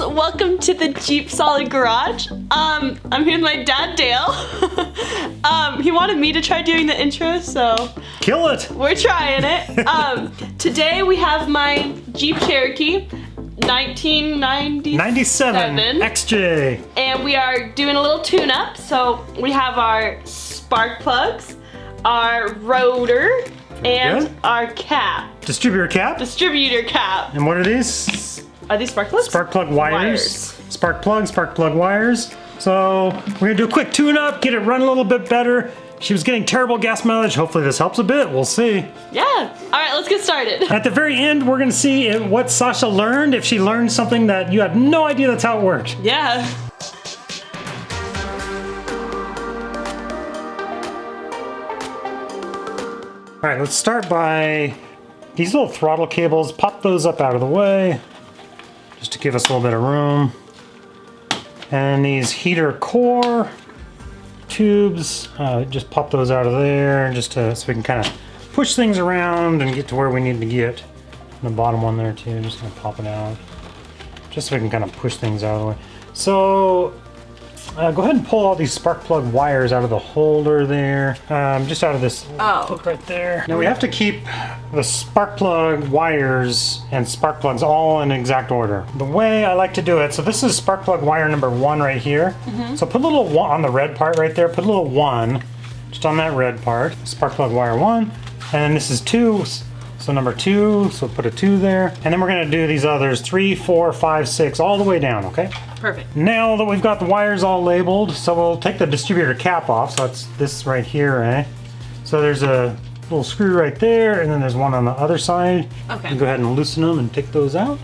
welcome to the JeepSolid garage. I'm here with my dad, Dale. He wanted me to try doing the intro, so kill it. We're trying it. Today we have my Jeep Cherokee 1997 XJ, and we are doing a little tune-up. So we have our spark plugs, our rotor, and our cap. Distributor cap. And what are these? Are these spark plugs? Spark plug wires. Spark plug wires. So we're gonna do a quick tune-up, get it running a little bit better. She was getting terrible gas mileage. Hopefully this helps a bit. We'll see. Yeah. All right, let's get started. At the very end, we're gonna see what Sasha learned, if she learned something that you had no idea that's how it worked. Yeah. All right, let's start by these little throttle cables. Pop those up out of the way, just to give us a little bit of room. And these heater core tubes, just pop those out of there, just so we can kind of push things around and get to where we need to get. And the bottom one there too, just gonna pop it out, just so we can kind of push things out of the way. So go ahead and pull all these spark plug wires out of the holder there, just out of this hook right there. Now we have to keep the spark plug wires and spark plugs all in exact order. The way I like to do it, so this is spark plug wire number 1 right here. So put a little 1 on the red part right there, put a little 1 just on that red part. Spark plug wire 1, and then this is 2, so number 2, so put a 2 there. And then we're gonna do these others, 3, 4, 5, 6, all the way down, okay? Perfect. Now that we've got the wires all labeled, so we'll take the distributor cap off. So that's this right here, eh? So there's a little screw right there, and then there's one on the other side. Okay. You go ahead and loosen them and take those out.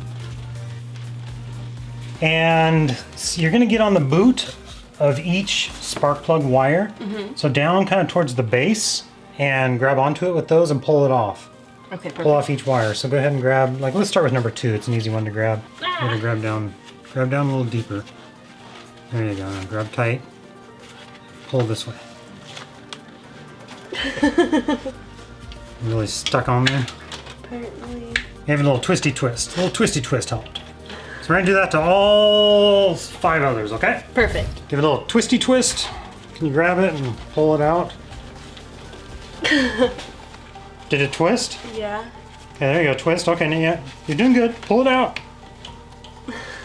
And so you're gonna get on the boot of each spark plug wire. So down kind of towards the base, and grab onto it with those and pull it off. Okay, perfect. Pull off each wire. So go ahead and grab, like let's start with number 2. It's an easy one to grab. You're gonna grab down a little deeper. There you go. Now grab tight. Pull this way. Really stuck on there. Apparently. Maybe a little twisty twist. A little twisty twist helped. So we're gonna do that to all 5 others, okay? Perfect. Give it a little twisty twist. Can you grab it and pull it out? Did it twist? Yeah. Okay, there you go. Twist. Okay, now yeah, you're doing good. Pull it out.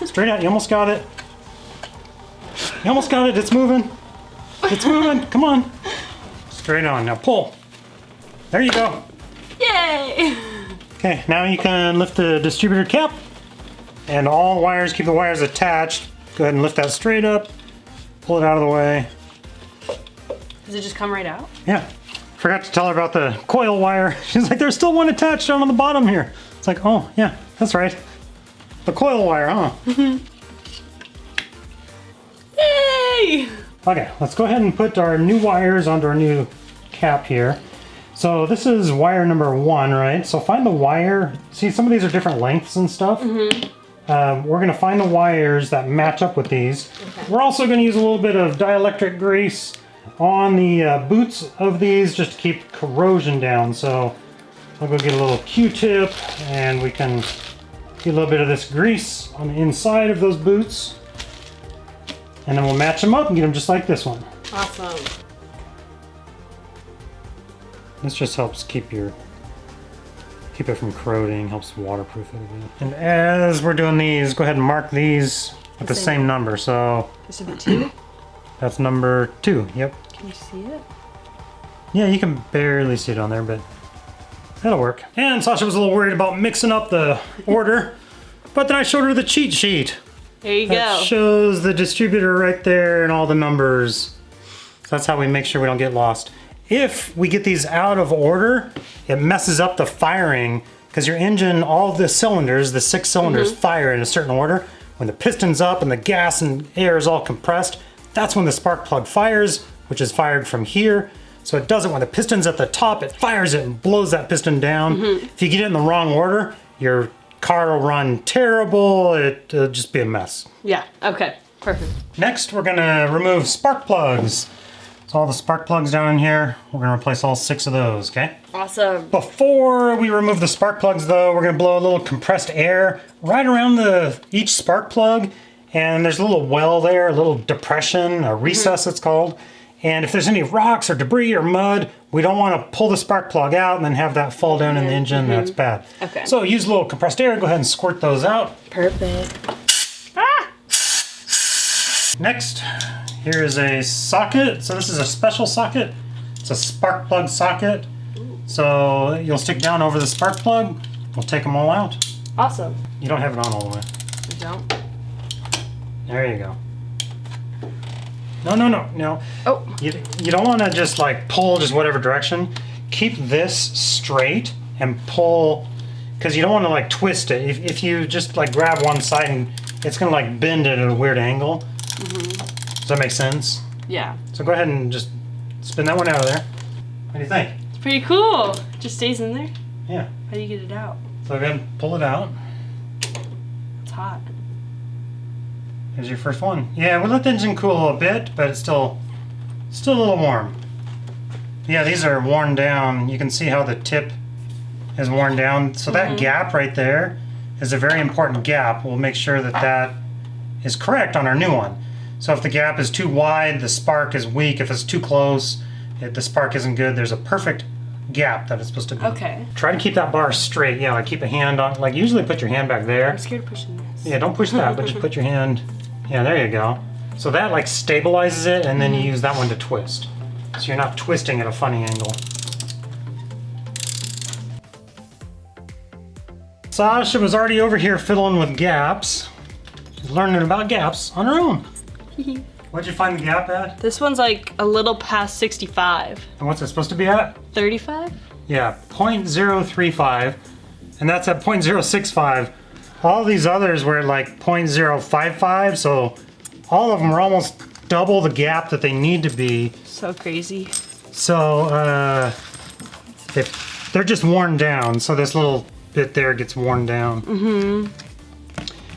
Straight out. You almost got it. You almost got it. It's moving. It's moving. Come on. Straight on. Now pull. There you go. Yay! Okay, now you can lift the distributor cap. And all wires, keep the wires attached. Go ahead and lift that straight up. Pull it out of the way. Does it just come right out? Yeah. Forgot to tell her about the coil wire. She's like, there's still one attached down on the bottom here. It's like, oh, yeah, that's right. The coil wire, huh? Yay! Okay, let's go ahead and put our new wires onto our new cap here. So this is wire number 1, right? So find the wire. See, some of these are different lengths and stuff. We're gonna find the wires that match up with these. Okay. We're also gonna use a little bit of dielectric grease on the boots of these just to keep corrosion down. So I'll go get a little Q-tip and we can get a little bit of this grease on the inside of those boots. And then we'll match them up and get them just like this one. Awesome. This just helps keep it from corroding, helps waterproof it a bit. And as we're doing these, go ahead and mark these with the same number. So this would be 2? That's number 2, yep. Can you see it? Yeah, you can barely see it on there, but that'll work. And Sasha was a little worried about mixing up the order, but then I showed her the cheat sheet. There you that go. Shows the distributor right there and all the numbers. So that's how we make sure we don't get lost. If we get these out of order, it messes up the firing because your engine, all the cylinders, the 6 cylinders fire in a certain order. When the piston's up and the gas and air is all compressed, that's when the spark plug fires, which is fired from here. So it does it when the piston's at the top, it fires it and blows that piston down. If you get it in the wrong order, your car will run terrible. It'll just be a mess. Yeah, okay, perfect. Next, we're gonna remove spark plugs. So all the spark plugs down in here, we're gonna replace all 6 of those, okay? Awesome. Before we remove the spark plugs though, we're gonna blow a little compressed air right around each spark plug. And there's a little well there, a little depression, a recess it's called. And if there's any rocks or debris or mud, we don't want to pull the spark plug out and then have that fall down in the engine. That's bad. Okay. So use a little compressed air, go ahead and squirt those out. Perfect. Ah! Next, here is a socket. So this is a special socket. It's a spark plug socket. So you'll stick down over the spark plug. We'll take them all out. Awesome. You don't have it on all the way. I don't. There you go. No. Oh. You don't want to just like pull just whatever direction. Keep this straight and pull, because you don't want to like twist it. If you just like grab one side and it's going to like bend it at a weird angle. Does that make sense? Yeah. So go ahead and just spin that one out of there. What do you think? It's pretty cool. Just stays in there. Yeah. How do you get it out? So go ahead and pull it out. It's hot. Here's your first one. Yeah, we'll let the engine cool a bit, but it's still a little warm. Yeah, these are worn down. You can see how the tip is worn down. So that gap right there is a very important gap. We'll make sure that that is correct on our new one. So if the gap is too wide, the spark is weak. If it's too close, the spark isn't good. There's a perfect gap that it's supposed to be. Okay. Try to keep that bar straight. Yeah, like keep a hand on, like usually put your hand back there. I'm scared of pushing this. Yeah, don't push that, but just put your hand. Yeah, there you go. So that like stabilizes it, and then you use that one to twist. So you're not twisting at a funny angle. Sasha was already over here fiddling with gaps. She's learning about gaps on her own. What'd you find the gap at? This one's like a little past 65. And what's it supposed to be at? 35? Yeah, 0.035. And that's at 0.065. All these others were like 0.055, so all of them are almost double the gap that they need to be. So crazy. So they're just worn down, so this little bit there gets worn down.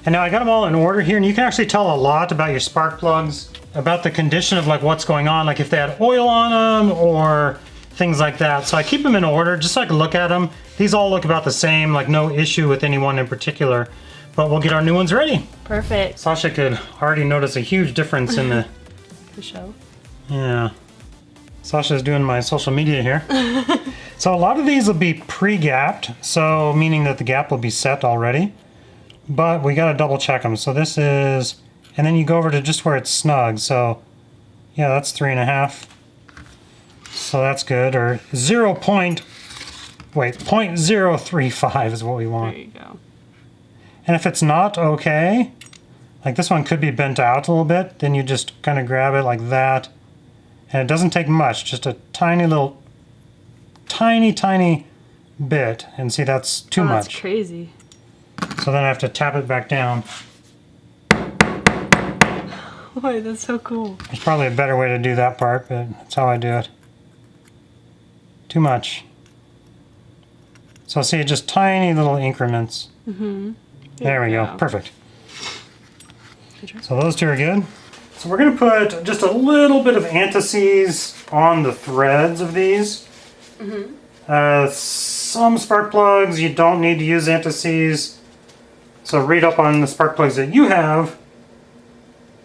And now I got them all in order here, and you can actually tell a lot about your spark plugs, about the condition of like what's going on, like if they had oil on them or things like that. So I keep them in order just so I can look at them. These all look about the same, like no issue with any one in particular. But we'll get our new ones ready. Perfect. Sasha could already notice a huge difference in the... The show. Yeah. Sasha's doing my social media here. So a lot of these will be pre-gapped, so meaning that the gap will be set already. But we gotta double check them. So this is... And then you go over to just where it's snug. So yeah, that's 3.5. So that's good. Or 0.035 is what we want. There you go. And if it's not okay, like this one could be bent out a little bit, then you just kind of grab it like that. And it doesn't take much, just a tiny little, tiny bit. And see, that's too much. That's crazy. So then I have to tap it back down. Boy, that's so cool. There's probably a better way to do that part, but that's how I do it. Too much. So see, just tiny little increments. There we go. Perfect. So those two are good. So we're going to put just a little bit of anti-seize on the threads of these. Some spark plugs you don't need to use anti-seize. So read up on the spark plugs that you have.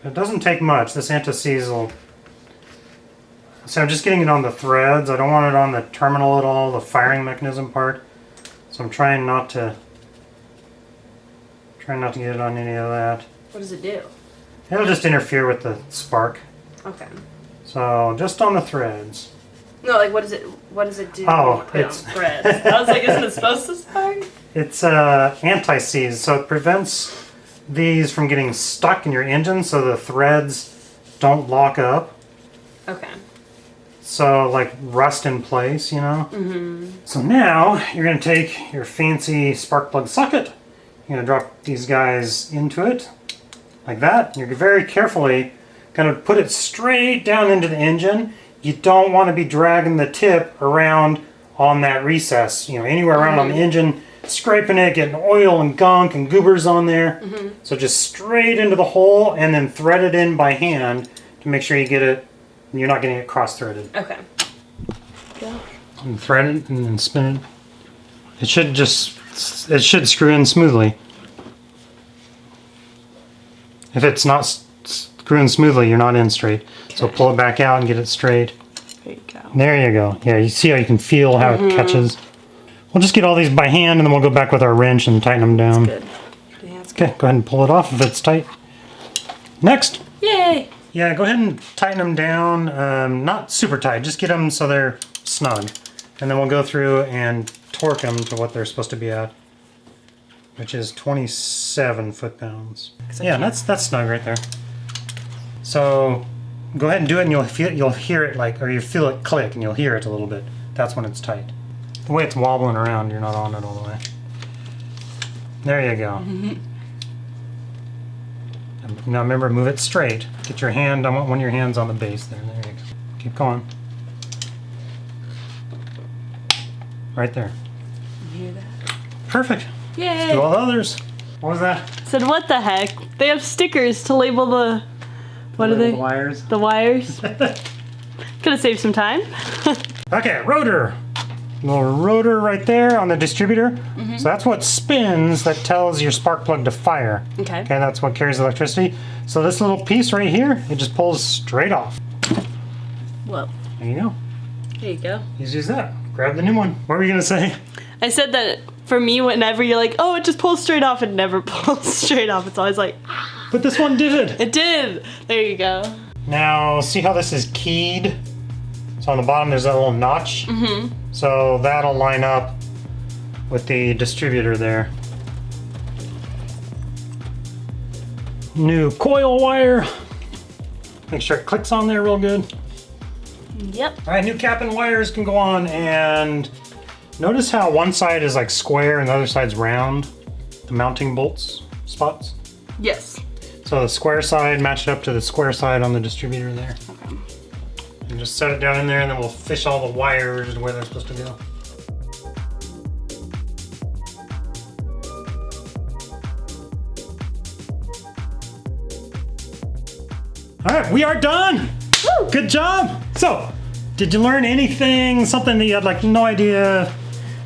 It doesn't take much. This anti-seize will... So I'm just getting it on the threads. I don't want it on the terminal at all, the firing mechanism part. So I'm trying not to get it on any of that. What does it do? It'll just interfere with the spark. Okay. So just on the threads. No, like what does it do Oh, when you put it's- it on threads? I was like, isn't it supposed to spark? It's anti-seize, so it prevents these from getting stuck in your engine so the threads don't lock up. Okay. So like rust in place, you know? So now you're going to take your fancy spark plug socket. You're going to drop these guys into it like that. You're very carefully going to put it straight down into the engine. You don't want to be dragging the tip around on that recess, you know, anywhere around on the engine, scraping it, getting oil and gunk and goobers on there. So just straight into the hole and then thread it in by hand to make sure you get it You're not getting it cross-threaded. Okay. Go. And thread it and then spin it. It should screw in smoothly. If it's not screwing smoothly, you're not in straight. Okay. So pull it back out and get it straight. There you go. There you go. Yeah, you see how you can feel how it catches. We'll just get all these by hand and then we'll go back with our wrench and tighten them down. That's good. Yeah, that's okay, good. go ahead and pull it off if it's tight. Next. Yay! Yeah, go ahead and tighten them down. Not super tight, just get them so they're snug. And then we'll go through and torque them to what they're supposed to be at, which is 27 foot-pounds. Yeah, that's snug right there. So go ahead and do it, and you'll hear it or you feel it click, and you'll hear it a little bit. That's when it's tight. The way it's wobbling around, you're not on it all the way. There you go. Now remember, move it straight. Get your hand. I want one of your hands on the base there. There you go. Keep going. Right there. You hear that? Perfect. Yay! Let's do all the others. What was that? Said what the heck? They have stickers to label the. What are they? The wires. The wires. Could have saved some time. Okay, rotor. Little rotor right there on the distributor. So that's what spins that tells your spark plug to fire. Okay. Okay, that's what carries electricity. So this little piece right here, it just pulls straight off. Whoa. There you go. There you go. Use that. Grab the new one. What were you gonna say? I said that for me, whenever you're like, oh, it just pulls straight off, it never pulls straight off. It's always like, But this one did. it did. There you go. Now, see how this is keyed? So on the bottom there's that little notch. So that'll line up with the distributor there. New coil wire. Make sure it clicks on there real good. Yep. All right, new cap and wires can go on, and notice how one side is like square and the other side's round. The mounting bolts spots. Yes. So the square side matched up to the square side on the distributor there. Okay. And just set it down in there, and then we'll fish all the wires where they're supposed to go. All right, we are done. Woo! Good job. So, did you learn anything? Something that you had like no idea?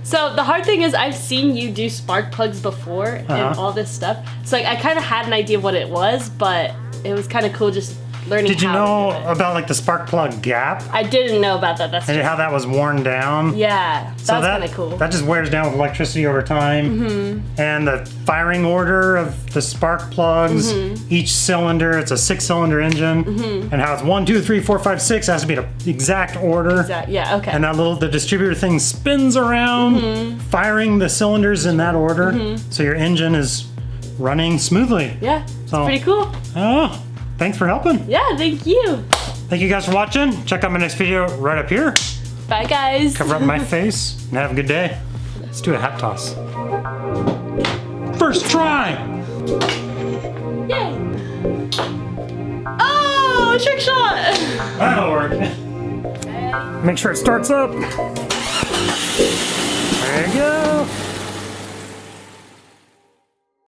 So the hard thing is I've seen you do spark plugs before and all this stuff. So like I kind of had an idea of what it was, but it was kind of cool just learning Did you how know to do it. about like the spark plug gap? I didn't know about that. That's And just, how that was worn down? yeah, So that was kind of cool. That just wears down with electricity over time. And the firing order of the spark plugs, each cylinder, it's a 6-cylinder engine, and how it's 1, 2, 3, 4, 5, 6 has to be the exact order. Yeah, okay. And that the distributor thing spins around, firing the cylinders in that order, so your engine is running smoothly. Yeah, it's So- pretty cool. Oh, thanks for helping. Yeah, thank you. Thank you guys for watching. Check out my next video right up here. Bye, guys. Cover up my face and have a good day. Let's do a hat toss. First try! Yay. Oh, trick shot. That'll work. Make sure it starts up. There you go.